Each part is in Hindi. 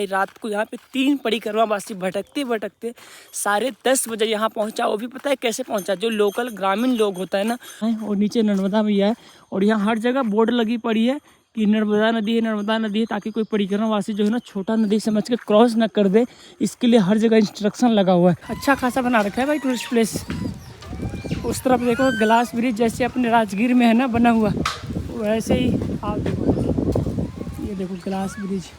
रात को यहाँ पे 3 परिक्रमा वासी भटकते भटकते 10:30 यहाँ पहुँचा। वो भी पता है कैसे पहुँचा, जो लोकल ग्रामीण लोग होता है ना, और नीचे नर्मदा मैया है और यहाँ हर जगह बोर्ड लगी पड़ी है कि नर्मदा नदी है, नर्मदा नदी है, ताकि कोई परिक्रमा वासी जो है ना छोटा नदी समझ के क्रॉस ना कर दे। इसके लिए हर जगह इंस्ट्रक्शन लगा हुआ है। अच्छा खासा बना रखा है भाई टूरिस्ट प्लेस। उस तरफ देखो ग्लास ब्रिज जैसे अपने राजगीर में है ना बना हुआ, वैसे ही आप देखो, ये देखो ग्लास ब्रिज।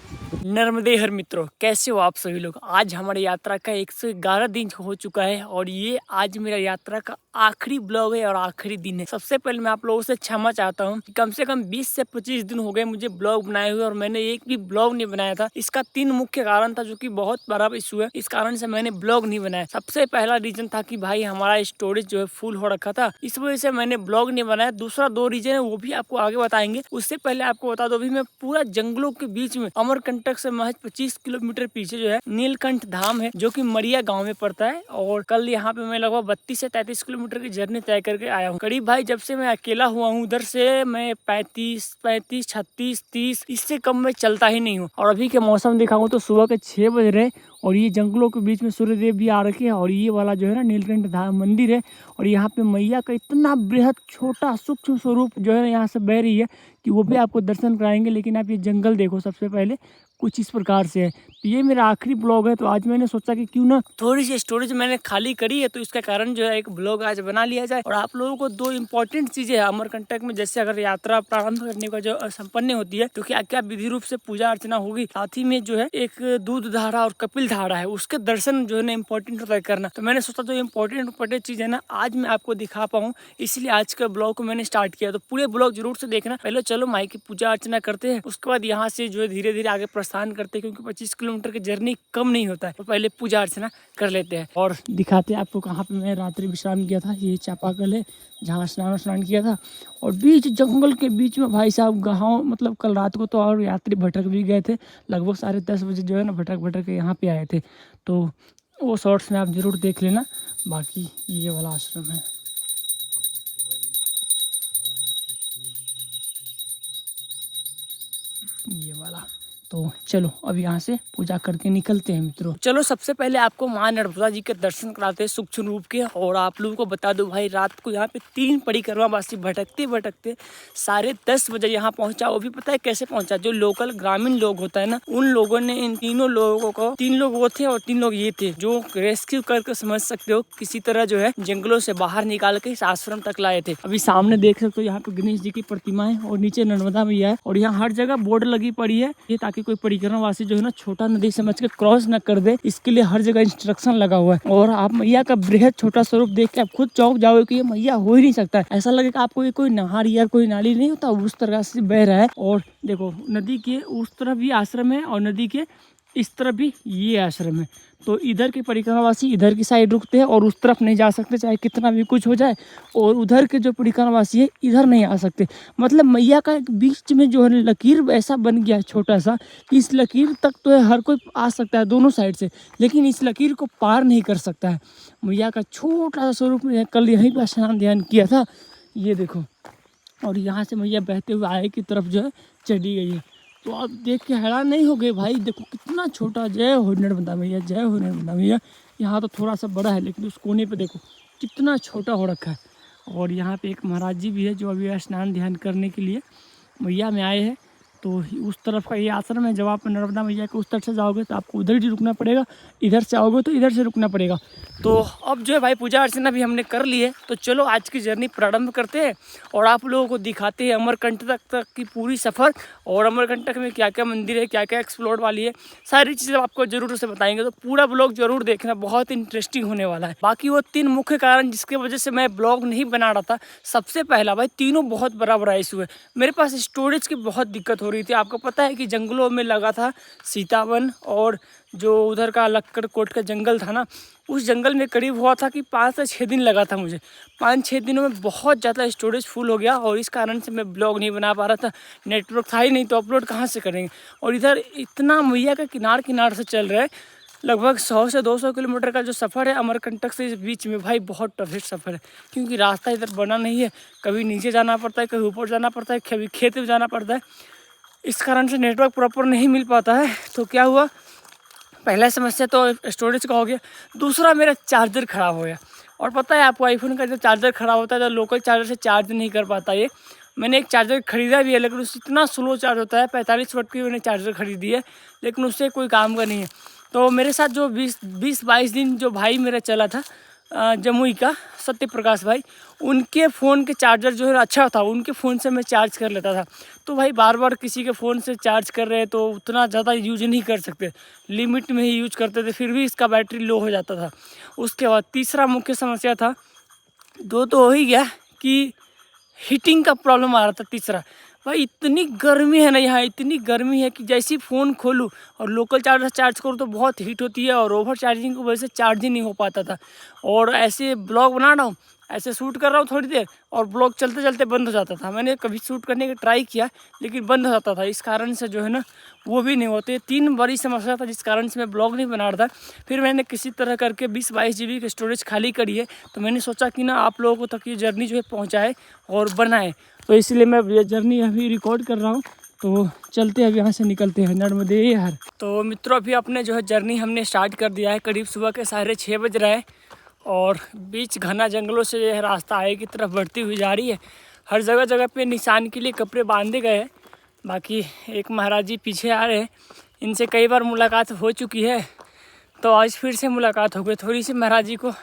नर्मदे हर मित्रों, कैसे हो आप सभी लोग। आज हमारी यात्रा का 111 दिन हो चुका है और ये आज मेरा यात्रा का आखिरी ब्लॉग है और आखिरी दिन है। सबसे पहले मैं आप लोगों से क्षमा चाहता हूँ कि कम से कम 20 से 25 दिन हो गए मुझे ब्लॉग बनाए हुए और मैंने एक भी ब्लॉग नहीं बनाया था। इसका 3 मुख्य कारण था, जो कि बहुत बड़ा इशू है। इस कारण से मैंने ब्लॉग नहीं बनाया। सबसे पहला रीजन था कि भाई हमारा स्टोरेज जो है फुल हो रखा था, इस वजह से मैंने ब्लॉग नहीं बनाया। दूसरा 2 रीजन है, वो भी आपको आगे बताएंगे। उससे पहले आपको बता दो, अभी मैं पूरा जंगलों के बीच में अमरकंटक से महज 25 किलोमीटर पीछे जो है नीलकंठ धाम है, जो कि मरिया गांव में पड़ता है। और कल यहाँ पे मैं लगभग 32 से 33 किलोमीटर की जर्नी तय करके आया हूँ। करीब भाई जब से मैं अकेला हुआ हूँ उधर से मैं 35, 36, 30 इससे कम में चलता ही नहीं हूँ। और अभी के मौसम दिखाऊँ तो सुबह के 6 बज रहे और ये जंगलों के बीच में सूर्यदेव भी आ रखे हैं। और ये वाला जो है ना नीलकंठ धाम मंदिर है और यहाँ पे मैया का इतना बृहद छोटा सूक्ष्म स्वरूप जो है यहाँ से बह रही है कि वो भी आपको दर्शन कराएंगे। लेकिन आप ये जंगल देखो सबसे पहले, कुछ इस प्रकार से है। तो ये मेरा आखिरी ब्लॉग है, तो आज मैंने सोचा कि क्यों ना थोड़ी सी स्टोरेज मैंने खाली करी है, तो इसका कारण जो है एक ब्लॉग आज बना लिया जाए। और आप लोगों को 2 इंपॉर्टेंट चीजें है अमरकंटक में, जैसे अगर यात्रा प्रारंभ करने का जो संपन्न होती है तो क्या क्या विधि रूप से पूजा अर्चना होगी, साथ ही में जो है एक दूध धारा और कपिल धारा है, उसके दर्शन जो है ना इम्पोर्टेंट होता है करना। तो मैंने सोचा जो इम्पोर्टेंट चीज है ना आज मैं आपको दिखा पाऊँ, इसलिए आज का ब्लॉग को मैंने स्टार्ट किया। तो पूरे ब्लॉग जरूर से देखना। पहले चलो माई की पूजा अर्चना करते हैं, उसके बाद यहाँ से जो है धीरे धीरे आगे प्रस्थान करते हैं, क्योंकि 25 किलोमीटर की जर्नी कम नहीं होता है। तो पहले पूजा अर्चना कर लेते हैं और दिखाते हैं आपको कहाँ पे मैं रात्रि विश्राम किया था। ये चापाकल है जहाँ स्नान किया था और बीच जंगल के बीच में भाई साहब गाँव, मतलब कल रात को तो और यात्री भटक भी गए थे। लगभग 10:30 बजे जो है ना भटक के यहाँ पे आए थे। तो वो शॉर्ट्स में आप जरूर देख लेना। बाकी ये वाला आश्रम है, ये वाला। तो चलो अब यहाँ से पूजा करके निकलते हैं मित्रों। चलो सबसे पहले आपको माँ नर्मदा जी के दर्शन कराते हैं सूक्ष्म रूप के। और आप लोगों को बता दो भाई रात को यहाँ पे 3 परिक्रमा वासी भटकते भटकते 10:30 बजे यहाँ पहुँचा। वो भी पता है कैसे पहुँचा, जो लोकल ग्रामीण लोग होता है ना, उन लोगों ने इन तीनों लोगों को, 3 लोग वो थे और 3 लोग ये थे, जो रेस्क्यू करके समझ सकते हो किसी तरह जो है जंगलों से बाहर निकाल के इस आश्रम तक लाए थे। अभी सामने देख सकते हो यहाँ पे गणेश जी की प्रतिमा है और नीचे नर्मदा मैया है और यहाँ हर जगह बोर्ड लगी पड़ी है, ये ताकि कोई परिक्रमा वासी जो है ना छोटा नदी समझ के क्रॉस न कर दे। इसके लिए हर जगह इंस्ट्रक्शन लगा हुआ है। और आप मैया का बृहद छोटा स्वरूप देख के आप खुद चौंक जाओगे कि ये मैया हो ही नहीं सकता है। ऐसा लगेगा आपको ये कोई नहर या कोई नाली नहीं होता, उस तरह से बह रहा है। और देखो नदी के उस तरफ भी आश्रम है और नदी के इस तरफ भी ये आश्रम है। तो इधर के परिक्रमावासी इधर की साइड रुकते हैं और उस तरफ नहीं जा सकते, चाहे कितना भी कुछ हो जाए। और उधर के जो परिक्रमावासी है इधर नहीं आ सकते। मतलब मैया का एक बीच में जो है लकीर ऐसा बन गया है छोटा सा, कि इस लकीर तक तो है हर कोई आ सकता है दोनों साइड से, लेकिन इस लकीर को पार नहीं कर सकता है। मैया का छोटा सा स्वरूप कल यहीं पर स्नान ध्यान किया था, ये देखो। और यहाँ से मैया बहते हुए आगे की तरफ जो है चढ़ी गई है। तो आप देख के हैरान नहीं हो गए भाई, देखो कितना छोटा। जय हो नर्मदा मैया, जय हो नर्मदा मैया। यहाँ तो थोड़ा सा बड़ा है, लेकिन उस कोने पे देखो कितना छोटा हो रखा है। और यहाँ पे एक महाराज जी भी है जो अभी स्नान ध्यान करने के लिए मैया में आए हैं। तो उस तरफ का ये आश्रम है। जब आप नर्मदा मैया के उस तरफ से जाओगे तो आपको उधर ही रुकना पड़ेगा, इधर से आओगे तो इधर से रुकना पड़ेगा। तो अब जो है भाई पूजा अर्चना भी हमने कर ली है, तो चलो आज की जर्नी प्रारंभ करते हैं और आप लोगों को दिखाते हैं अमरकंटक तक की पूरी सफ़र। और अमरकंटक में क्या क्या मंदिर है, क्या क्या एक्सप्लोर वाली है, सारी चीज़ें आपको जरूर से बताएंगे। तो पूरा ब्लॉग जरूर देखना, बहुत इंटरेस्टिंग होने वाला है। बाकी वो 3 मुख्य कारण जिसके वजह से मैं ब्लॉग नहीं बना रहा था। सबसे पहला भाई तीनों बहुत बड़ा इशू है, मेरे पास स्टोरेज की बहुत दिक्कत हो रही थी। आपको पता है कि जंगलों में लगा था सीतावन, और जो उधर का लक्कड़ कोट का जंगल था ना, उस जंगल में करीब हुआ था कि 5 से 6 दिन लगा था मुझे। 5-6 दिनों में बहुत ज़्यादा स्टोरेज फुल हो गया और इस कारण से मैं ब्लॉग नहीं बना पा रहा था। नेटवर्क था ही नहीं, तो अपलोड कहाँ से करेंगे। और इधर इतना मैया का किनार से चल रहा है, लगभग 100 से 200 किलोमीटर का जो सफ़र है अमरकंटक से इस बीच में भाई बहुत टफेस्ट सफ़र है, क्योंकि रास्ता इधर बना नहीं है। कभी नीचे जाना पड़ता है, कभी ऊपर जाना पड़ता है, कभी खेत में जाना पड़ता है। इस कारण से नेटवर्क प्रॉपर नहीं मिल पाता है। तो क्या हुआ, पहला समस्या तो स्टोरेज का हो गया, दूसरा मेरा चार्जर ख़राब हो गया। और पता है आपको आईफोन का जब चार्जर ख़राब होता है तो लोकल चार्जर से चार्ज नहीं कर पाता ये। मैंने एक चार्जर ख़रीदा भी है लेकिन उससे इतना स्लो चार्ज होता है, 45 वाट की मैंने चार्जर ख़रीदी है लेकिन उससे कोई काम का नहीं है। तो मेरे साथ जो 20-22 दिन जो भाई मेरा चला था जमुई का सत्य प्रकाश भाई, उनके फ़ोन के चार्जर जो है अच्छा था, उनके फ़ोन से मैं चार्ज कर लेता था। तो भाई बार बार किसी के फ़ोन से चार्ज कर रहे हैं तो उतना ज़्यादा यूज नहीं कर सकते, लिमिट में ही यूज करते थे, फिर भी इसका बैटरी लो हो जाता था। उसके बाद तीसरा मुख्य समस्या था, दो तो हो ही गया कि हीटिंग का प्रॉब्लम आ रहा था। तीसरा भाई इतनी गर्मी है ना यहाँ, इतनी गर्मी है कि जैसे ही फ़ोन खोलूँ और लोकल चार्जर चार्ज करूँ तो बहुत हीट होती है और ओवर चार्जिंग की वजह से चार्ज ही नहीं हो पाता था। और ऐसे ब्लॉग बना रहा हूँ, ऐसे शूट कर रहा हूँ थोड़ी देर और ब्लॉग चलते चलते बंद हो जाता था। मैंने कभी शूट करने का ट्राई किया लेकिन बंद हो जाता था, इस कारण से जो है ना वो भी नहीं होते। 3 बड़ी समस्या था जिस कारण से मैं ब्लॉग नहीं बना रहा था। फिर मैंने किसी तरह करके 20-22 GB की स्टोरेज खाली करी है, तो मैंने सोचा कि ना आप लोगों को तक ये जर्नी जो है पहुँचाए और बनाए, तो इसलिए मैं ये जर्नी अभी रिकॉर्ड कर रहा हूँ। तो चलते हैं, अब यहाँ से निकलते हैं नर्मदे हर। तो मित्रों अभी अपने जो है जर्नी हमने स्टार्ट कर दिया है, करीब सुबह के 6:30 बज रहे हैं और बीच घना जंगलों से यह रास्ता आगे की तरफ बढ़ती हुई जा रही है। हर जगह जगह पे निशान के लिए कपड़े बांधे गए हैं। बाकी एक महाराज जी पीछे आ रहे हैं, इनसे कई बार मुलाकात हो चुकी है तो आज फिर से मुलाकात हो गई। थोड़ी सी महाराज जी को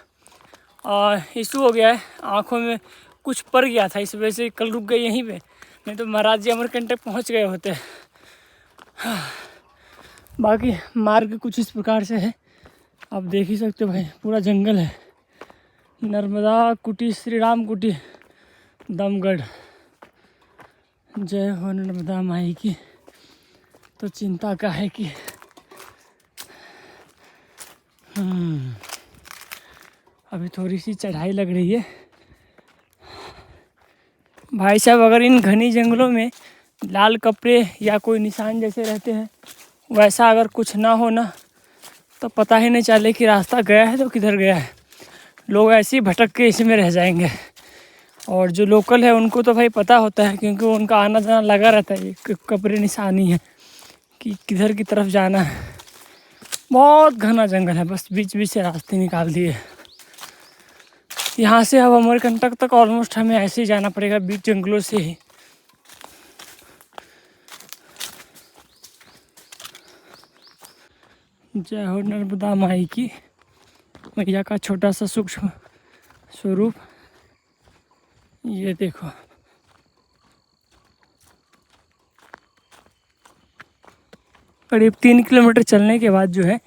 इशू हो गया है, आँखों में कुछ पड़ गया था, इस वजह से कल रुक गए यहीं पे, नहीं तो महाराज जी अमरकंटक पहुंच गए होते। बाकी मार्ग कुछ इस प्रकार से है, आप देख ही सकते हो भाई, पूरा जंगल है। नर्मदा कुटी, श्री राम कुटी, दमगढ़। जय हो नर्मदा माई की। तो चिंता का है कि अभी थोड़ी सी चढ़ाई लग रही है भाई साहब। अगर इन घनी जंगलों में लाल कपड़े या कोई निशान जैसे रहते हैं वैसा अगर कुछ ना हो ना तो पता ही नहीं चले कि रास्ता गया है तो किधर गया है। लोग ऐसे ही भटक के इसमें रह जाएंगे। और जो लोकल है उनको तो भाई पता होता है क्योंकि उनका आना जाना लगा रहता है, ये कपड़े निशानी है कि किधर की तरफ जाना है। बहुत घना जंगल है, बस बीच बीच से रास्ते निकाल दिए। यहाँ से अब अमरकंटक तक ऑलमोस्ट हमें ऐसे ही जाना पड़ेगा, बीच जंगलों से ही। जय हो नर्मदा माई की। मैया का छोटा सा सूक्ष्म स्वरूप ये देखो। करीब 3 किलोमीटर चलने के बाद जो है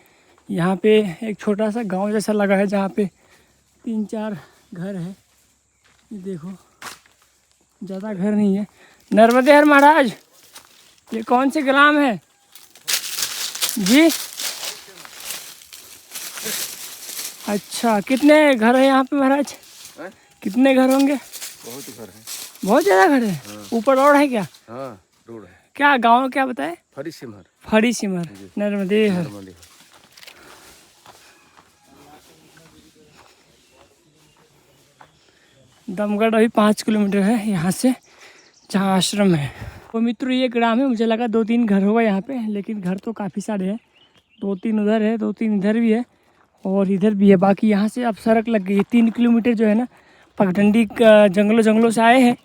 यहाँ पे एक छोटा सा गांव जैसा लगा है जहाँ पे 3-4 घर है। ये देखो, ज़्यादा घर नहीं है। नर्मदे हर महाराज, ये कौन से ग्राम है जी? अच्छा, कितने घर है यहाँ पे महाराज? कितने घर होंगे? बहुत घर है। बहुत ज़्यादा घर है। हाँ। ऊपर रोड है क्या? हाँ, रोड है। क्या गांव क्या बताए? फरी सिमर। फरी सिमर, नर्मदे हर। दमगढ़ अभी 5 किलोमीटर है यहाँ से, जहाँ आश्रम है। तो मित्रों ये ग्राम है, मुझे लगा 2-3 घर होगा यहाँ पे, लेकिन घर तो काफ़ी सारे हैं। 2-3 उधर है, 2-3 इधर भी है और इधर भी है। बाकी यहाँ से अब सड़क लग गई है। 3 किलोमीटर जो है ना पगडंडी जंगलों से आए हैं,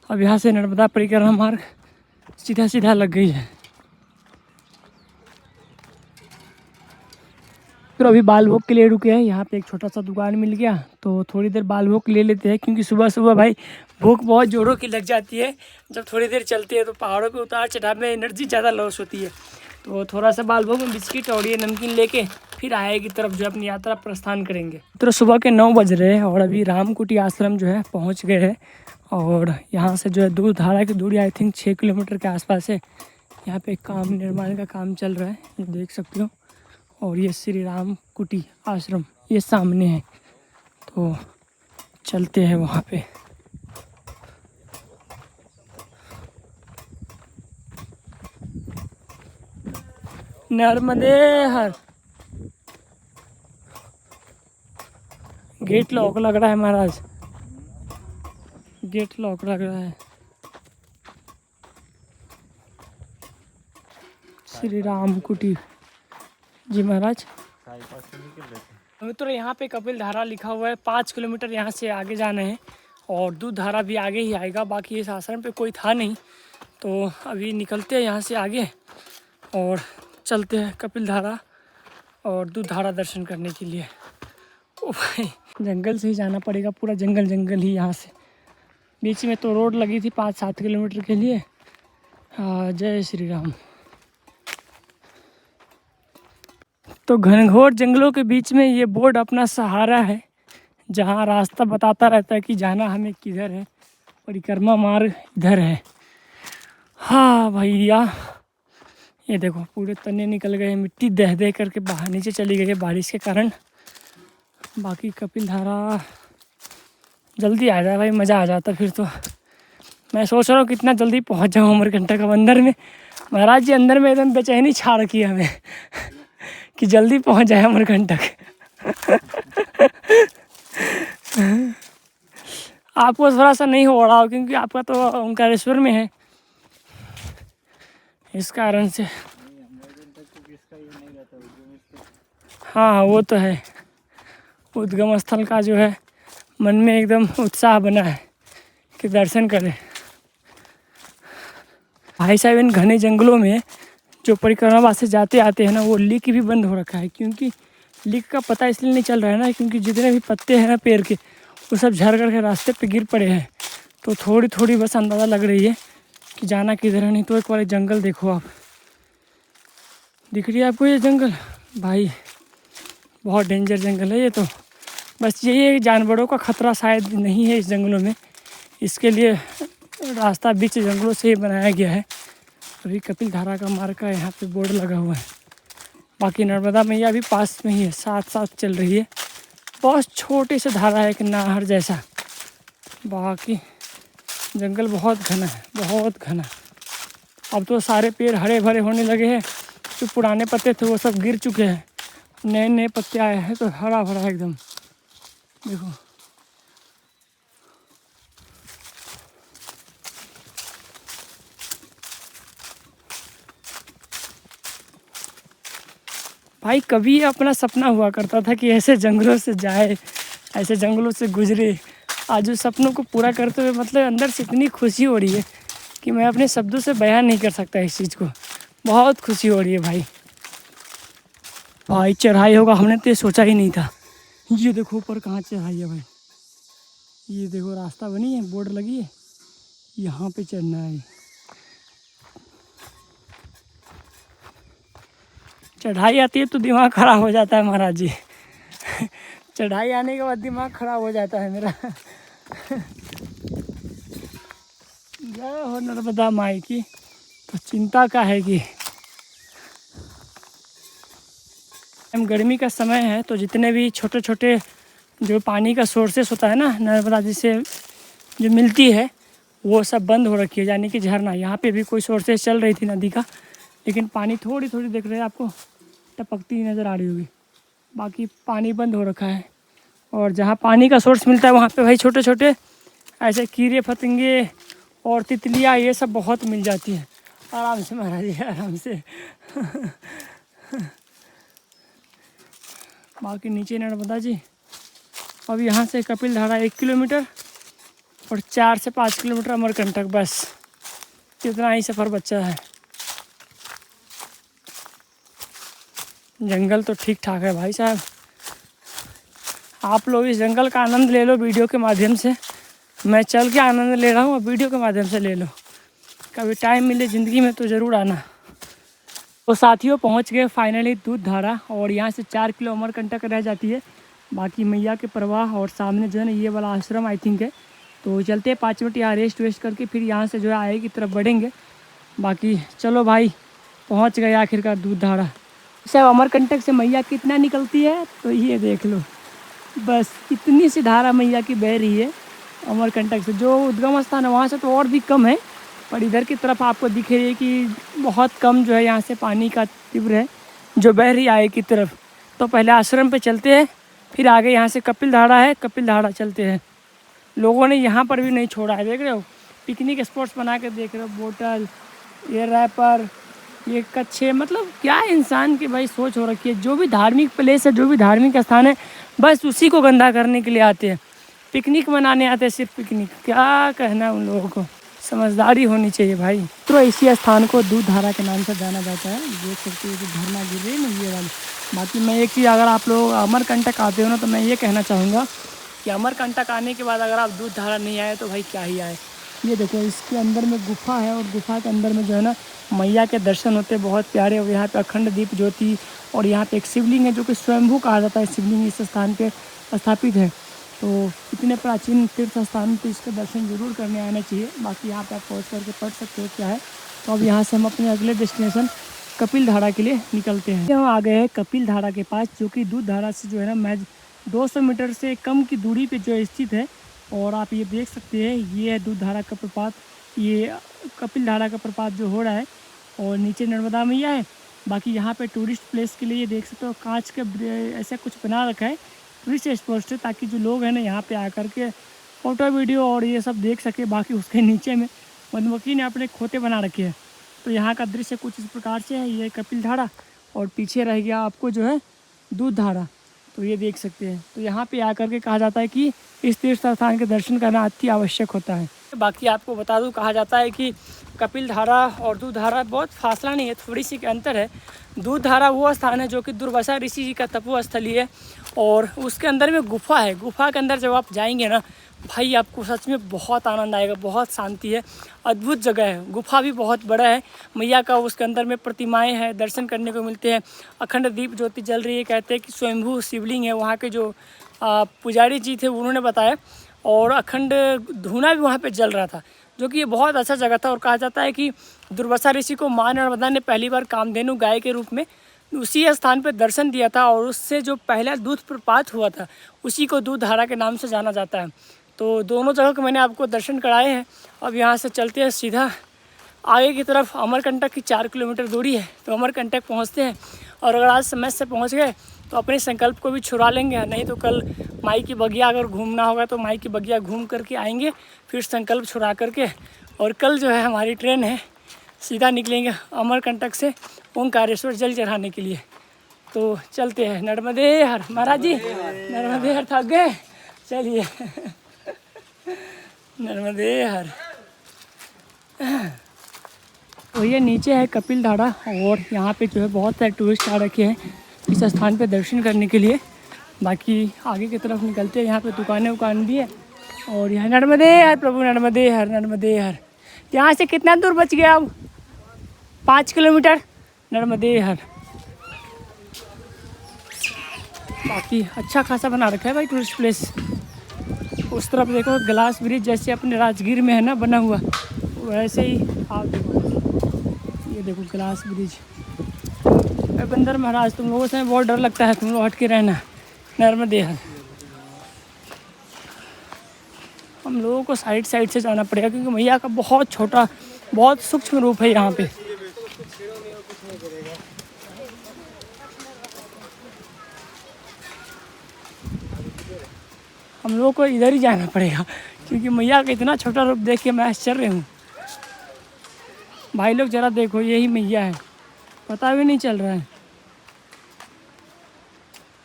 अब यहाँ से नर्मदा परिक्रमा मार्ग सीधा सीधा लग गई है। फिर अभी बाल भोग के लिए रुके हैं, यहाँ पे एक छोटा सा दुकान मिल गया तो थोड़ी देर बाल भोग ले लेते हैं, क्योंकि सुबह सुबह भाई भूख बहुत जोरों की लग जाती है। जब थोड़ी देर चलती है तो पहाड़ों पे उतार चढ़ाव में एनर्जी ज़्यादा लॉस होती है। तो थोड़ा सा बाल भोग में बिस्किट और ये नमकीन लेके फिर आगे की तरफ जो अपनी यात्रा प्रस्थान करेंगे। तो सुबह के 9 बज रहे हैं और अभी रामकुटी आश्रम जो है पहुँच गए हैं। और यहाँ से जो है दूर धारा की दूरी आई थिंक 6 किलोमीटर के आसपास है। यहाँ पे काम निर्माण का काम चल रहा है, ये देख सकते हो। और ये श्री राम कुटी आश्रम ये सामने है, तो चलते हैं वहाँ पे। नर्मदे हर। गेट लॉक लग रहा है महाराज, गेट लॉक लग रहा है। श्री राम कुटी जी महाराज। 5:30 निकल रहे थे। मित्रों यहाँ पे कपिल धारा लिखा हुआ है, 5 किलोमीटर यहाँ से आगे जाना है और दूध धारा भी आगे ही आएगा। बाकी इस आश्रम पे कोई था नहीं, तो अभी निकलते हैं यहाँ से आगे और चलते हैं कपिल धारा और दूध धारा दर्शन करने के लिए। ओ भाई, जंगल से ही जाना पड़ेगा, पूरा जंगल जंगल ही यहाँ से। बीच में तो रोड लगी थी 5-7 किलोमीटर के लिए। हाँ, जय श्री राम। तो घनघोर जंगलों के बीच में ये बोर्ड अपना सहारा है, जहाँ रास्ता बताता रहता है कि जाना हमें किधर है, परिक्रमा मार्ग इधर है। हाँ भैया, ये देखो पूरे तने निकल गए, मिट्टी दह दह करके बाहर नीचे चली गई है बारिश के कारण। बाकी कपिल धारा जल्दी आ जाए भाई, मज़ा आ जाता फिर तो। मैं सोच रहा हूँ कितना जल्दी पहुँच जाऊँ अमरकंटक। अब अंदर में महाराज जी, अंदर में एकदम बेचैनी छा रखी है हमें कि जल्दी पहुँच जाए अमरकंटक। आपको थोड़ा सा नहीं हो रहा हो क्योंकि आपका तो ओंकारेश्वर में है, इस कारण से। हाँ वो तो है, उद्गम स्थल का जो है मन में एकदम उत्साह बना है कि दर्शन करें। भाई साहब, इन घने जंगलों में जो परिक्रमा से जाते आते हैं ना, वो लीक भी बंद हो रखा है। क्योंकि लीक का पता इसलिए नहीं चल रहा है ना, क्योंकि जितने भी पत्ते हैं ना पेड़ के, वो सब झड़ कर के रास्ते पे गिर पड़े हैं। तो थोड़ी थोड़ी बस अंदाज़ा लग रही है कि जाना किधर है। नहीं तो एक बार जंगल देखो आप, दिख रही है आपको ये जंगल? भाई बहुत डेंजर जंगल है ये तो। बस यही है, जानवरों का खतरा शायद नहीं है इस जंगलों में, इसके लिए रास्ता बीच जंगलों से ही बनाया गया है। अभी कपिल धारा का मार्ग का यहाँ पे बोर्ड लगा हुआ है। बाकी नर्मदा मैया भी पास में ही है, साथ साथ चल रही है। बहुत छोटे से धारा है, एक नाहर जैसा। बाकी जंगल बहुत घना है, बहुत घना। अब तो सारे पेड़ हरे भरे होने लगे हैं, जो पुराने पत्ते थे वो सब गिर चुके हैं, नए नए पत्ते आए हैं, तो हरा भरा एकदम। देखो भाई, कभी अपना सपना हुआ करता था कि ऐसे जंगलों से जाए, ऐसे जंगलों से गुजरे। आज उस सपनों को पूरा करते हुए मतलब अंदर से इतनी खुशी हो रही है कि मैं अपने शब्दों से बयान नहीं कर सकता इस चीज़ को। बहुत खुशी हो रही है भाई। भाई चढ़ाई होगा, हमने तो ये सोचा ही नहीं था। ये देखो ऊपर कहाँ चढ़ाई है भाई, ये देखो रास्ता बनी है, बोर्ड लगी है, यहाँ पे चढ़ना है। चढ़ाई आती है तो दिमाग खराब हो जाता है महाराज जी। चढ़ाई आने के बाद दिमाग खराब हो जाता है मेरा। जय हो नर्मदा माई की। तो चिंता का है कि गर्मी का समय है, तो जितने भी छोटे छोटे जो पानी का सोर्सेस होता है ना, नर्मदा जी से जो मिलती है, वो सब बंद हो रखी है। यानी कि झरना, यहाँ पे भी कोई सोर्सेस चल रही थी नदी का, लेकिन पानी थोड़ी थोड़ी दिख रही है आपको, टपकती नज़र आ रही होगी। बाकी पानी बंद हो रखा है। और जहाँ पानी का सोर्स मिलता है वहाँ पे भाई छोटे छोटे ऐसे कीड़े फतिंगे और तितलियाँ ये सब बहुत मिल जाती हैं। आराम से महाराज जी, आराम से। बाकी नीचे नर्मदा जी। अब यहाँ से कपिल धारा 1 किलोमीटर और 4 से 5 किलोमीटर अमरकंटक, बस इतना ही सफ़र बचा है। जंगल तो ठीक ठाक है भाई साहब। आप लोग इस जंगल का आनंद ले लो वीडियो के माध्यम से। मैं चल के आनंद ले रहा हूँ, और वीडियो के माध्यम से ले लो। कभी टाइम मिले ज़िंदगी में तो ज़रूर आना। तो साथियों, पहुँच गए फाइनली दूध धारा, और यहाँ से 4 किलो अमरकंटक रह जाती है। बाकी मैया के प्रवाह और सामने जो है ना ये वाला आश्रम आई थिंक है। तो चलते हैं 5 मिनट यहाँ रेस्ट वेस्ट करके, फिर यहाँ से जो है आगे की तरफ बढ़ेंगे। बाकी चलो भाई, पहुँच गए आखिरकार दूध धारा। सब अमरकंटक से मैया कितना निकलती है तो ये देख लो, बस इतनी सी धारा मैया की बह रही है अमरकंटक से। जो उद्गम स्थान है वहाँ से तो और भी कम है, पर इधर की तरफ आपको दिख रही है कि बहुत कम जो है यहाँ से पानी का तीव्र है जो बह रही है आगे की तरफ। तो पहले आश्रम पे चलते हैं, फिर आगे यहाँ से कपिल धारा है, कपिल धारा चलते हैं। लोगों ने यहाँ पर भी नहीं छोड़ा है, देख रहे हो, पिकनिक स्पॉट्स बना के देख रहे हो, बोतल, ये रैपर, ये कच्छ मतलब क्या इंसान की भाई सोच हो रखी है। जो भी धार्मिक प्लेस है, जो भी धार्मिक स्थान है, बस उसी को गंदा करने के लिए आते हैं। पिकनिक मनाने आते हैं, सिर्फ पिकनिक। क्या कहना उन लोगों को, समझदारी होनी चाहिए भाई। तो इसी स्थान को दूध धारा के नाम से जाना जाता है। देख सकते हो जो झरना गिर रही है ना, ये वाली। बाकी मैं एक चीज़, अगर आप लोग अमरकंटक आते हो ना, तो मैं ये कहना चाहूँगा कि अमरकंटक आने के बाद अगर आप दूध धारा नहीं आए तो भाई क्या ही आए। ये देखो, इसके अंदर में गुफा है और गुफा के अंदर में जो है ना मैया के दर्शन होते हैं, बहुत प्यारे। और यहाँ पे अखंड दीप ज्योति, और यहाँ पे एक शिवलिंग है जो कि स्वयंभू कहा जाता है। शिवलिंग इस स्थान पे स्थापित है। तो इतने प्राचीन तीर्थ स्थान पे इसके दर्शन जरूर करने आना चाहिए। बाकी यहाँ पे आप पहुँच करके पढ़ सकते हो क्या है। तो अब यहाँ से हम अपने अगले डेस्टिनेशन कपिल धारा के लिए निकलते हैं। हम आ गए हैं कपिल धारा के पास, जो कि दूध धारा से जो है ना महज 200 मीटर से कम की दूरी पे जो स्थित है। और आप ये देख सकते हैं, ये है दूध धारा का प्रपात। ये कपिल धारा का प्रपात जो हो रहा है, और नीचे नर्मदा मैया है। बाकी यहाँ पे टूरिस्ट प्लेस के लिए देख सकते हो कांच के ऐसा कुछ बना रखा है, टूरिस्ट स्पॉट है, ताकि जो लोग हैं ना यहाँ पे आकर के फ़ोटो वीडियो और ये सब देख सके। बाकी उसके नीचे में मधुमक्खी ने अपने खोते बना रखे हैं। तो यहाँ का दृश्य कुछ इस प्रकार से है। ये कपिल धारा, और पीछे रह गया आपको जो है दूध धारा। तो ये देख सकते हैं। तो यहाँ पे आकर के कहा जाता है कि इस तीर्थ स्थान के दर्शन करना अति आवश्यक होता है। बाकी आपको बता दूँ, कहा जाता है कि कपिल धारा और दूध धारा बहुत फासला नहीं है, थोड़ी सी अंतर है। दूध धारा वो स्थान है जो कि दुर्वासा ऋषि जी का तपोस्थली है, और उसके अंदर में गुफा है। गुफा के अंदर जब आप जाएंगे ना भाई, आपको सच में बहुत आनंद आएगा, बहुत शांति है, अद्भुत जगह है। गुफा भी बहुत बड़ा है मैया का, उसके अंदर में प्रतिमाएं हैं, दर्शन करने को मिलते हैं। अखंड दीप ज्योति जल रही है। कहते हैं कि स्वयंभू शिवलिंग है। वहाँ के जो पुजारी जी थे उन्होंने बताया, और अखंड धूना भी वहाँ पे जल रहा था, जो कि ये बहुत अच्छा जगह था। और कहा जाता है कि दुर्वासा ऋषि को माँ नर्मदा ने पहली बार कामधेनु गाय के रूप में उसी स्थान पर दर्शन दिया था, और उससे जो पहला दूध प्रपात हुआ था उसी को दूध धारा के नाम से जाना जाता है। तो दोनों जगह को मैंने आपको दर्शन कराए हैं। अब यहाँ से चलते हैं सीधा आगे की तरफ। अमरकंटक की 4 किलोमीटर दूरी है, तो अमरकंटक पहुँचते हैं। और अगर आज समय से पहुँच गए तो अपने संकल्प को भी छुड़ा लेंगे, नहीं तो कल माई की बगिया अगर घूमना होगा तो माई की बगिया घूम करके आएंगे, फिर संकल्प छुड़ा करके। और कल जो है हमारी ट्रेन है, सीधा निकलेंगे अमरकंटक से ओंकारेश्वर जल चढ़ाने के लिए। तो चलते हैं। नर्मदे हर महाराज जी, नर्मदे हर। थक गए, चलिए नर्मदे हर। तो ये नीचे है कपिल धारा, और यहाँ पे जो है बहुत सारे टूरिस्ट आ रखे हैं इस स्थान पे दर्शन करने के लिए। बाकी आगे की तरफ निकलते हैं। यहाँ पे दुकानें उकान भी है, और यहाँ नर्मदे हर प्रभु, नर्मदे हर, नर्मदे हर। यहाँ से कितना दूर बच गया अब? 5 किलोमीटर। नर्मदे हर। बाकी अच्छा खासा बना रखा है भाई टूरिस्ट प्लेस। उस तरफ देखो ग्लास ब्रिज, जैसे अपने राजगीर में है ना बना हुआ, वैसे ही आप देखो। ये देखो ग्लास ब्रिज। बंदर महाराज, तुम लोगों से बहुत डर लगता है, तुम लोग हट के रहना। नर्मदे हर। हम लोगों को साइड से जाना पड़ेगा, क्योंकि मैया का बहुत छोटा, बहुत सूक्ष्म रूप है यहाँ पे। हम लोगों को इधर ही जाना पड़ेगा, क्योंकि मैया का इतना छोटा रूप देख के मैं आश्चर्य हूँ। भाई लोग जरा देखो, यही मैया है, पता भी नहीं चल रहा है।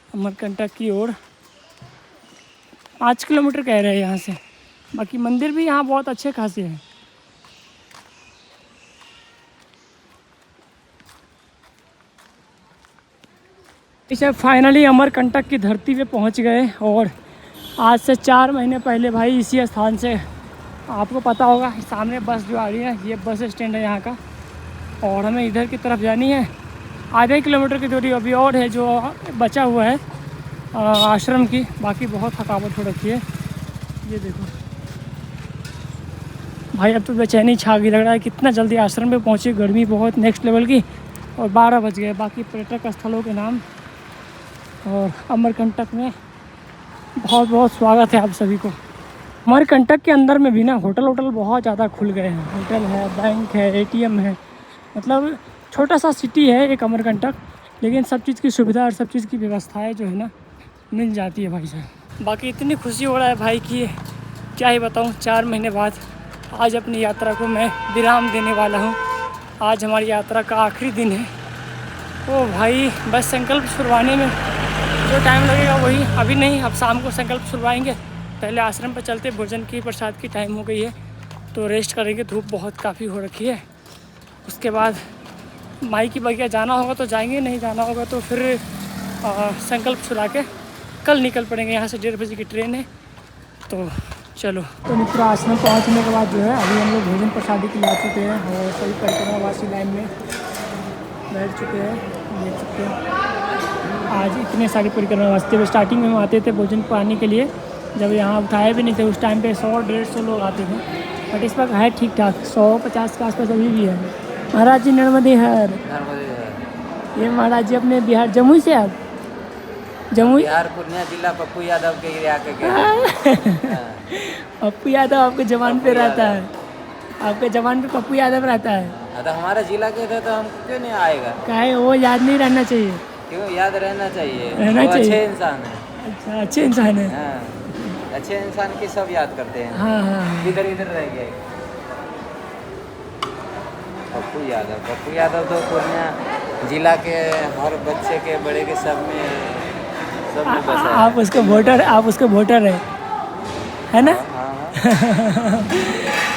अमरकंटक की ओर 5 किलोमीटर कह रहे हैं यहाँ से। बाकी मंदिर भी यहाँ बहुत अच्छे खासे हैं। इसे फाइनली अमरकंटक की धरती पे पहुँच गए, और आज से 4 महीने पहले भाई इसी स्थान से, आपको पता होगा सामने बस जो आ रही है, ये बस स्टैंड है यहाँ का। और हमें इधर की तरफ जानी है, आधे किलोमीटर की दूरी अभी और है जो बचा हुआ है आश्रम की। बाकी बहुत थकावट हो रखी है। ये देखो भाई, अब तो बेचैनी छा गई, लग रहा है कितना जल्दी आश्रम पे पहुँचे। गर्मी बहुत नेक्स्ट लेवल की, और 12 बज गए। बाकी पर्यटक स्थलों के नाम और अमरकंटक में बहुत बहुत स्वागत है आप सभी को। अमरकंटक के अंदर में भी ना होटल बहुत ज़्यादा खुल गए हैं। होटल है, बैंक है, ATM है, मतलब छोटा सा सिटी है एक अमरकंटक, लेकिन सब चीज़ की सुविधा और सब चीज़ की व्यवस्थाएं जो है ना मिल जाती है भाई साहब। बाकी इतनी खुशी हो रहा है भाई कि क्या ही बताऊँ। 4 महीने बाद आज अपनी यात्रा को मैं विराम देने वाला हूँ। आज हमारी यात्रा का आखिरी दिन है। ओ भाई, बस संकल्प छुड़वाने में जो टाइम लगेगा वही अभी नहीं, अब शाम को संकल्प छुड़वाएंगे। पहले आश्रम पर चलते, भोजन की प्रसाद की टाइम हो गई है तो रेस्ट करेंगे, धूप बहुत काफ़ी हो रखी है। उसके बाद माई की बगिया जाना होगा तो जाएंगे, नहीं जाना होगा तो फिर संकल्प छुड़ा के कल निकल पड़ेंगे। यहाँ से 1:30 बजे की ट्रेन है। तो चलो, तो मित्र आश्रम पहुँचने के बाद जो है अभी हम लोग भोजन प्रसादी के लिए आ चुके हैं और सभी परिक्रमावासी लाइन में बैठ चुके हैं, देख सकते हैं। आज इतने सारे परिक्रमावासी थे। स्टार्टिंग में हम आते थे भोजन पाने के लिए, जब यहाँ उठाए भी नहीं थे उस टाइम पे 100-150 लोग आते थे, बट इस वक्त है ठीक ठाक 150 के आसपास अभी भी है। महाराज जी नर्मदे हर। ये महाराज जी अपने बिहार जमुई से, आप जमुई बिहार पूर्णिया जिला पप्पू यादव के एरिया के पप्पू यादव आपके जवान पे रहता है, आपके जवान पे पप्पू यादव रहता है। तो हमारे जिला के थे तो हमको क्यों नहीं आएगा? काहे वो याद नहीं रहना चाहिए? क्यों याद रहना चाहिए? रहना चाहिए। अच्छे इंसान है। अच्छा, अच्छे इंसान है। हाँ, अच्छे इंसान की सब याद करते हैं। हाँ हाँ, इधर इधर रह गए पप्पू यादव तो पूर्णिया जिला के हर बच्चे के बड़े के सब में बसा है। आप उसके वोटर है ना? हाँ।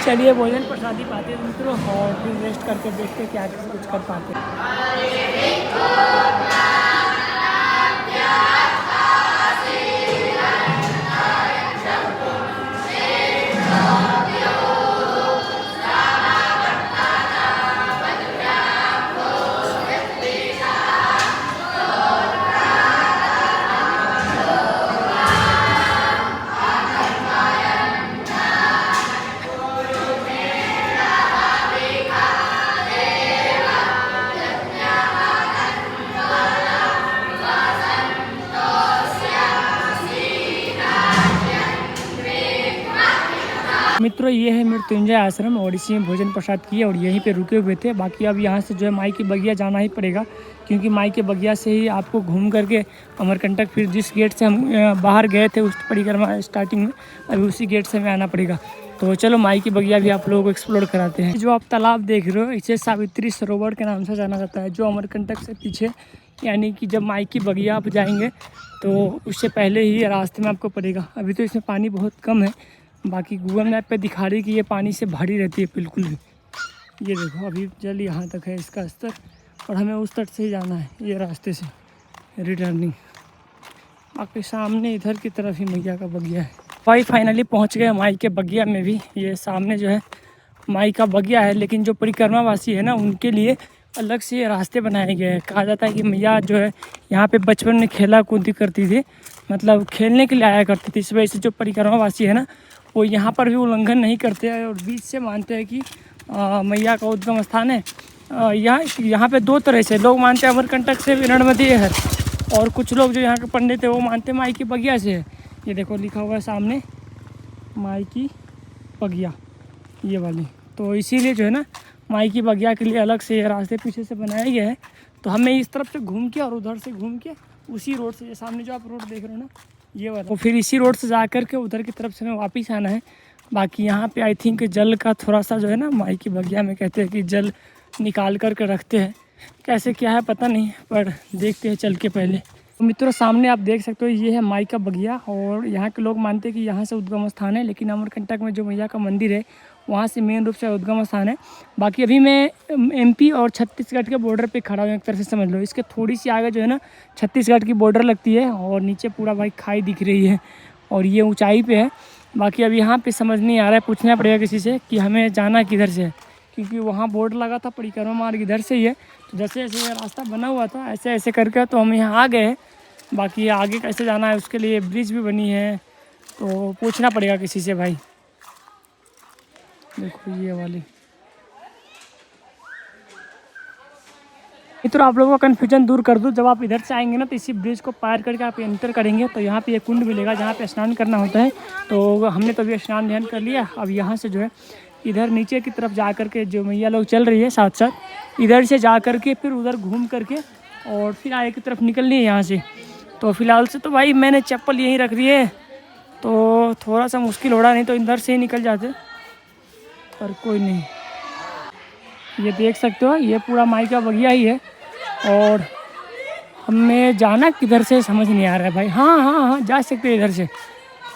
चलिए भोजन प्रसादी पाते हैं मित्रों और फिर रेस्ट करके देखते हैं क्या कुछ कर पाते हैं। मित्रों ये है मृत्युंजय आश्रम और इसी में भोजन प्रसाद किए और यहीं पे रुके हुए थे। बाकी अब यहाँ से जो है माई की बगिया जाना ही पड़ेगा, क्योंकि माई के बगिया से ही आपको घूम करके अमरकंटक, फिर जिस गेट से हम बाहर गए थे उस परिक्रमा स्टार्टिंग में, अभी उसी गेट से हमें आना पड़ेगा। तो चलो माई की बगिया भी आप लोगों को एक्सप्लोर कराते हैं। जो आप तालाब देख रहे हो इसे सावित्री सरोवर के नाम से जाना जाता है, जो अमरकंटक से पीछे, यानी कि जब माई की बगिया आप जाएंगे तो उससे पहले ही रास्ते में आपको पड़ेगा। अभी तो इसमें पानी बहुत कम है, बाकी गूगल मैप पे दिखा रही कि ये पानी से भरी रहती है बिल्कुल भी। ये देखो अभी जल यहाँ तक है इसका स्तर और हमें उस तट से ही जाना है, ये रास्ते से रिटर्निंग। बाकी सामने इधर की तरफ ही मैया का बगिया है। भाई फाइनली पहुँच गए माई के बगिया में भी। ये सामने जो है माई का बगिया है, लेकिन जो परिक्रमावासी है ना उनके लिए अलग से ये रास्ते बनाए गए हैं। कहा जाता है कि मैया जो है यहाँ पे बचपन में खेला कूदी करती थी, मतलब खेलने के लिए आया करती थी। इस वजह से जो परिक्रमावासी है ना वो यहाँ पर भी उल्लंघन नहीं करते हैं और बीच से मानते हैं कि मैया का उद्गम स्थान है। यहाँ पे दो तरह से लोग मानते हैं, अमरकंटक से नर्मदे है, और कुछ लोग जो यहाँ के पंडित है वो मानते हैं माई की बगिया से है। ये देखो लिखा हुआ है सामने माई की बगिया, ये वाली। तो इसीलिए जो है ना माई की बगिया के लिए अलग से रास्ते पीछे से बनाए गए हैं। तो हमें इस तरफ से घूम के और उधर से घूम के उसी रोड से, सामने जो आप रोड देख रहे हो ना ये वाला, तो फिर इसी रोड से जा कर के उधर की तरफ से हमें वापस आना है। बाकी यहाँ पे आई थिंक जल का थोड़ा सा जो है ना, माई की बगिया में कहते हैं कि जल निकाल कर के रखते हैं, कैसे क्या है पता नहीं, पर देखते हैं चल के पहले। तो मित्रों सामने आप देख सकते हो ये है माई का बगिया और यहाँ के लोग मानते हैं कि यहाँ से उद्गम स्थान है, लेकिन अमरकंटक में जो मैया का मंदिर है वहाँ से मेन रूप से उद्गम स्थान है। बाकी अभी मैं MP और छत्तीसगढ़ के बॉर्डर पे खड़ा हूँ, एक तरह से समझ लो। इसके थोड़ी सी आगे जो है ना छत्तीसगढ़ की बॉर्डर लगती है और नीचे पूरा भाई खाई दिख रही है और ये ऊंचाई पे है। बाकी अब यहाँ पे समझ नहीं आ रहा है, पूछना पड़ेगा किसी से कि हमें जाना किधर से है, क्योंकि वहाँ बोर्ड लगा था परिक्रमा मार्ग इधर से ही है। तो जैसे जैसे ये रास्ता बना हुआ था ऐसे ऐसे करके तो हम यहाँ आ गए। बाकी आगे कैसे जाना है उसके लिए ब्रिज भी बनी है, तो पूछना पड़ेगा किसी से भाई। देखो ये वाली। मित्रों आप लोगों का कन्फ्यूजन दूर कर दूँ, जब आप इधर से आएंगे ना तो इसी ब्रिज को पार करके आप एंटर करेंगे तो यहाँ पे एक कुंड मिलेगा जहाँ पे स्नान करना होता है। तो हमने तो अभी स्नान ध्यान कर लिया। अब यहाँ से जो है इधर नीचे की तरफ जा कर के जो मैया लोग चल रही है साथ साथ, इधर से जा कर के फिर उधर घूम करके और फिर आगे की तरफ निकलनी है यहाँ से। तो फिलहाल से तो भाई मैंने चप्पल यहीं रख दी है, तो थोड़ा सा मुश्किल हो रहा, नहीं तो इधर से ही निकल जाते, पर कोई नहीं। ये देख सकते हो, ये पूरा माई का बगिया ही है। और हमें जाना किधर से समझ नहीं आ रहा है भाई। हाँ हाँ हाँ, जा सकते हैं इधर से।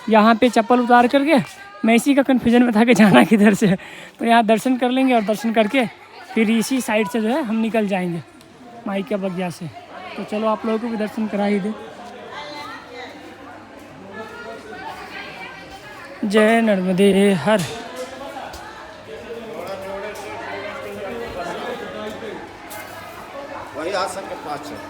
यहाँ पे चप्पल उतार करके मैं इसी का कन्फ्यूजन में था कि जाना किधर से है। तो यहाँ दर्शन कर लेंगे और दर्शन करके फिर इसी साइड से जो है हम निकल जाएंगे माई का बगिया से। तो चलो आप लोगों को भी दर्शन करा ही दे। जय नर्मदे हर। वही आसन के पास है।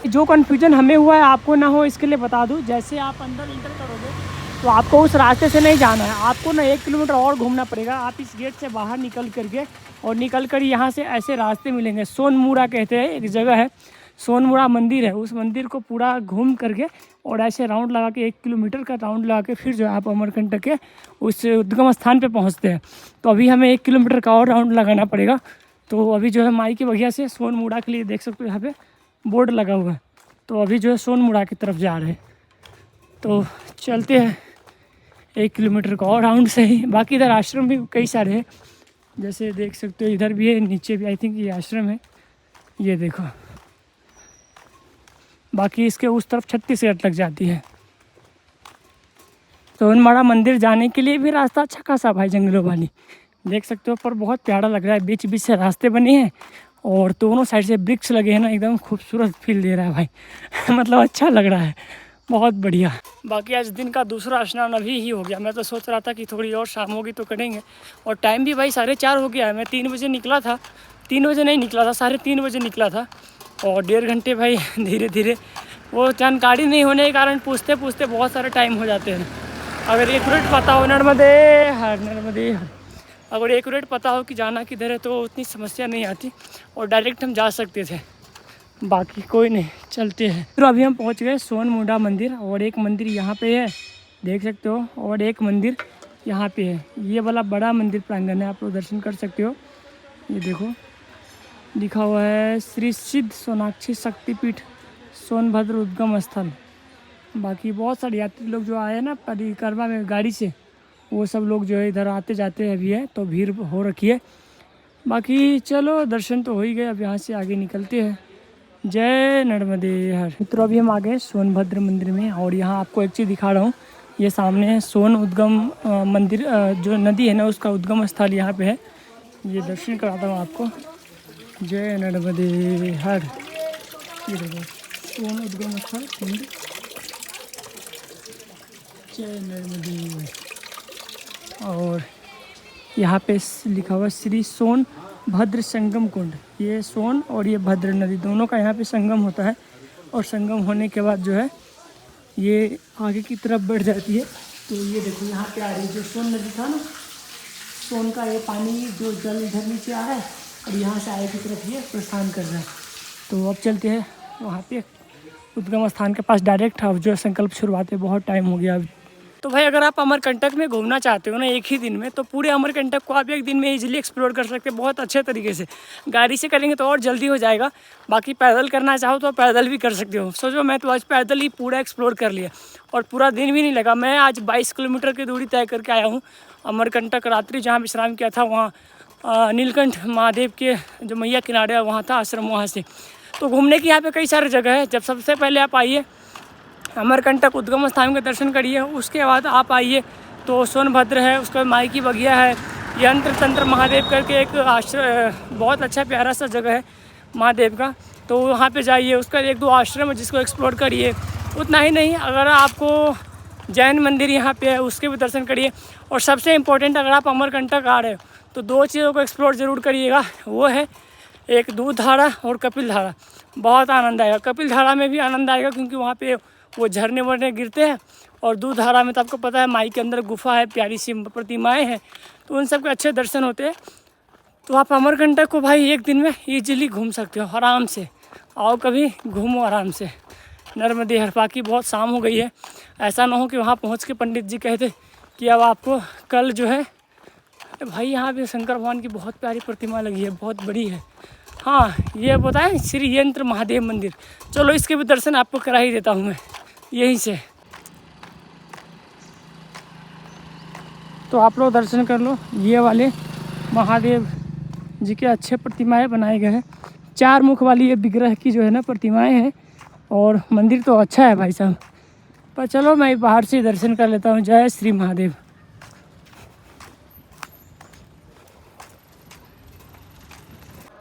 जो कन्फ्यूजन हमें हुआ है आपको ना हो इसके लिए बता दूं, जैसे आप अंदर इंटर करोगे तो आपको उस रास्ते से नहीं जाना है, आपको ना 1 किलोमीटर और घूमना पड़ेगा। आप इस गेट से बाहर निकल करके और निकल कर यहाँ से ऐसे रास्ते मिलेंगे। सोनमुड़ा कहते हैं, एक जगह है सोनमुड़ा मंदिर है, उस मंदिर को पूरा घूम करके और ऐसे राउंड लगा के 1 किलोमीटर का राउंड लगा के फिर जो है आप अमरकंटक के उस उद्गम स्थान पे पहुंचते हैं। तो अभी हमें 1 किलोमीटर का और राउंड लगाना पड़ेगा। तो अभी जो है माई की बगिया से सोनमुड़ा के लिए देख सकते हो यहाँ पे बोर्ड लगा हुआ है। तो अभी जो है सोनमुड़ा की तरफ जा रहे हैं। तो चलते हैं 1 किलोमीटर का और राउंड से ही। बाकी इधर आश्रम भी कई सारे हैं, जैसे देख सकते हो इधर भी है, नीचे भी आई थिंक ये आश्रम है, ये देखो। बाकी इसके उस तरफ छत्तीसगढ़ लग जाती है। सोनमुड़ा मंदिर जाने के लिए भी रास्ता अच्छा खासा भाई, जंगलों वाली देख सकते हो, पर बहुत प्यारा लग रहा है। बीच बीच से रास्ते बने हैं और दोनों साइड से वृक्ष लगे हैं ना, एकदम खूबसूरत फील दे रहा है भाई मतलब अच्छा लग रहा है, बहुत बढ़िया। बाकी आज दिन का दूसरा स्नान अभी ही हो गया। मैं तो सोच रहा था कि थोड़ी और शाम होगी तो करेंगे, और टाइम भी भाई 4:30 हो गया है। मैं 3 बजे निकला था, 3 बजे नहीं निकला था, 3:30 बजे निकला था। और 1.5 घंटे भाई धीरे धीरे, वो जानकारी नहीं होने के कारण पूछते पूछते बहुत सारे टाइम हो जाते हैं। अगर एक्यूरेट पता हो नर्मदे हर, नर्मदे हर, अगर एक्यूरेट पता हो कि जाना किधर है तो उतनी समस्या नहीं आती और डायरेक्ट हम जा सकते थे। बाकी कोई नहीं, चलते हैं। तो अभी हम पहुंच गए सोनमुड़ा मंदिर, और एक मंदिर यहाँ पे है देख सकते हो, और एक मंदिर यहाँ पे है। ये वाला बड़ा मंदिर प्रांगण है, आप लोग दर्शन कर सकते हो। ये देखो लिखा हुआ है श्री सिद्ध सोनाक्षी शक्तिपीठ सोनभद्र उद्गम स्थल। बाकी बहुत सारे यात्री लोग जो आए हैं ना परिक्रमा में गाड़ी से, वो सब लोग जो है इधर आते जाते अभी है, तो भीड़ हो रखी है। बाकी चलो दर्शन तो हो ही गए, अब यहाँ से आगे निकलते हैं। जय नर्मदे हर। मित्रों अभी हम आ गए सोनभद्र मंदिर में, और यहाँ आपको एक चीज़ दिखा रहा हूँ। ये सामने है सोन उद्गम मंदिर, जो नदी है ना उसका उद्गम स्थल यहाँ पे है। ये दर्शन कराता हूँ आपको। जय नर्मदे हर। ये देखो सोन उद्गम स्थल कुंड, जय नर्मदे। और यहाँ पे लिखा हुआ श्री सोन भद्र संगम कुंड। ये सोन और ये भद्र नदी दोनों का यहाँ पे संगम होता है, और संगम होने के बाद जो है ये आगे की तरफ बढ़ जाती है। तो ये देखो यहाँ पे आ रही है जो सोन नदी था ना, सोन का ये पानी जो जल इधर नीचे आ रहा है और यहाँ से आगे की तरफ ये प्रस्थान कर रहा है। तो अब चलते हैं वहाँ पे उद्गम स्थान के पास डायरेक्ट। अब जो संकल्प शुरुआत है, बहुत टाइम हो गया अब। तो भाई अगर आप अमरकंटक में घूमना चाहते हो ना एक ही दिन में, तो पूरे अमरकंटक को आप एक दिन में इजीली एक्सप्लोर कर सकते हैं बहुत अच्छे तरीके से। गाड़ी से करेंगे तो और जल्दी हो जाएगा, बाकी पैदल करना चाहो तो पैदल भी कर सकते हो। सोचो मैं तो आज पैदल ही पूरा एक्सप्लोर कर लिया और पूरा दिन भी नहीं लगा। मैं आज 22 किलोमीटर की दूरी तय करके आया हूँ अमरकंटक। रात्रि जहाँ विश्राम किया था वहाँ नीलकंठ महादेव के जो मैया किनारे वहाँ था आश्रम, वहाँ से। तो घूमने की यहाँ पे कई सारी जगह है। जब सबसे पहले आप आइए अमरकंटक उद्गम स्थान के दर्शन करिए, उसके बाद आप आइए तो सोनभद्र है, उसके बाद माई की बगिया है, यंत्र तंत्र महादेव करके एक आश्रम, बहुत अच्छा प्यारा सा जगह है महादेव का, तो वहाँ पे जाइए। उसका 1-2 आश्रम है जिसको एक्सप्लोर करिए। उतना ही नहीं, अगर आपको जैन मंदिर यहाँ पे है उसके भी दर्शन करिए। और सबसे इम्पोर्टेंट, अगर आप अमरकंटक आ रहे हो तो 2 चीज़ों को एक्सप्लोर ज़रूर करिएगा। वो है एक दूध धारा और कपिल धारा। बहुत आनंद आएगा। कपिल धारा में भी आनंद आएगा क्योंकि वहाँ पे वो झरने वरने गिरते हैं, और दूध धारा में तो आपको पता है माई के अंदर गुफा है, प्यारी सी प्रतिमाएँ हैं, तो उन सब के अच्छे दर्शन होते हैं। तो आप अमरकंटक को भाई एक दिन में ईजिली घूम सकते हो, आराम से आओ, कभी घूमो आराम से। नर्मदे हर। बाकी बहुत शाम हो गई है, ऐसा ना हो कि वहाँ पहुँच के पंडित जी कहते कि अब आपको कल जो है भाई यहाँ पे शंकर भगवान की बहुत प्यारी प्रतिमा लगी है, बहुत बड़ी है। हाँ ये बताएं श्री यंत्र महादेव मंदिर। चलो इसके भी दर्शन आपको करा ही देता हूँ मैं यहीं से। तो आप लोग दर्शन कर लो। ये वाले महादेव जी के अच्छे प्रतिमाएं बनाए गए हैं। 4 मुख वाली ये विग्रह की जो है ना प्रतिमाएं हैं। और मंदिर तो अच्छा है भाई साहब। पर चलो मैं बाहर से दर्शन कर लेता हूँ। जय श्री महादेव।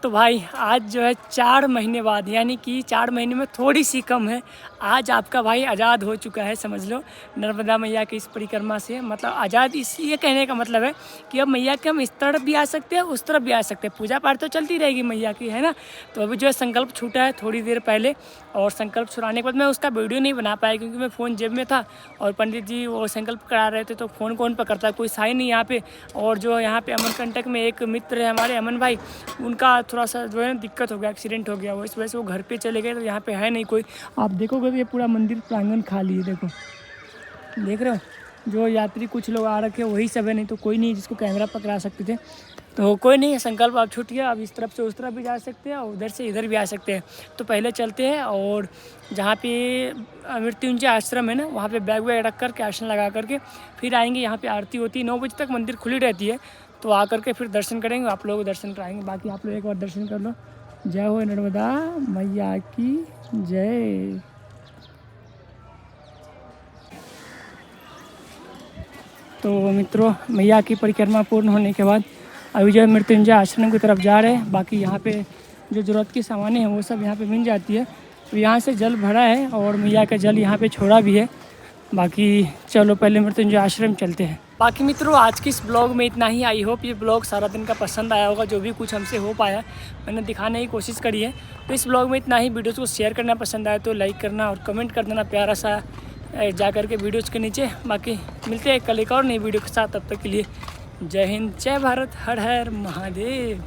तो भाई आज जो है 4 महीने बाद, यानी कि 4 महीने में थोड़ी सी कम है, आज आपका भाई आज़ाद हो चुका है समझ लो नर्मदा मैया की इस परिक्रमा से। मतलब आज़ाद इस ये कहने का मतलब है कि अब मैया के हम इस तरफ भी आ सकते हैं उस तरफ भी आ सकते हैं। पूजा पाठ तो चलती रहेगी मैया की, है ना। तो अभी जो है संकल्प छूटा है थोड़ी देर पहले, और संकल्प छुड़ाने के बाद मैं उसका वीडियो नहीं बना पाया क्योंकि मैं फ़ोन जेब में था और पंडित जी वो संकल्प करा रहे थे। तो फ़ोन कौन पकड़ता है, कोई साई नहीं यहाँ पे। और जो यहाँ पे अमरकंटक में एक मित्र है हमारे अमन भाई, उनका थोड़ा सा जो है दिक्कत हो गया, एक्सीडेंट हो गया, वो इस वजह से वो घर पे चले गए। तो यहाँ पे है नहीं कोई। आप देखोगे तो ये पूरा मंदिर प्रांगण खाली है। देखो देख रहे हो, जो यात्री कुछ लोग आ रखे वही सब है, नहीं तो कोई नहीं जिसको कैमरा पकड़ा सकते थे। तो कोई नहीं, संकल्प आप छूट गया। अब इस तरफ से उस तरफ भी जा सकते हैं और उधर से इधर भी आ सकते हैं। तो पहले चलते हैं और जहाँ पे मृत्युंजय आश्रम है ना, वहाँ पे बैग वैग रख करके आसन लगा करके फिर आएंगे। यहाँ पे आरती होती है 9 बजे तक, मंदिर खुली रहती है। तो आ करके फिर दर्शन करेंगे, आप लोग दर्शन कराएंगे। बाकी आप लोग एक बार दर्शन कर लो। जय हो नर्मदा मैया की जय। तो मित्रों, मैया की परिक्रमा पूर्ण होने के बाद अभी जो है मृत्युंजय आश्रम की तरफ जा रहे हैं। बाकी यहाँ पे जो ज़रूरत की सामानें हैं वो सब यहाँ पे मिल जाती है। तो यहाँ से जल भरा है और मैया का जल यहाँ पे छोड़ा भी है। बाकी चलो पहले मृत्युंजय आश्रम चलते हैं। बाकी मित्रों, आज की इस ब्लॉग में इतना ही। आई होप ये ब्लॉग सारा दिन का पसंद आया होगा। जो भी कुछ हमसे हो पाया मैंने दिखाने की कोशिश करी है। तो इस ब्लॉग में इतना ही। वीडियोज़ को शेयर करना पसंद आया तो लाइक करना और कमेंट कर देना प्यारा सा जा करके वीडियोज़ के नीचे। बाकी मिलते हैं कल एक और नई वीडियो के साथ। तब तक के लिए जय हिंद, जय भारत, हर हर महादेव।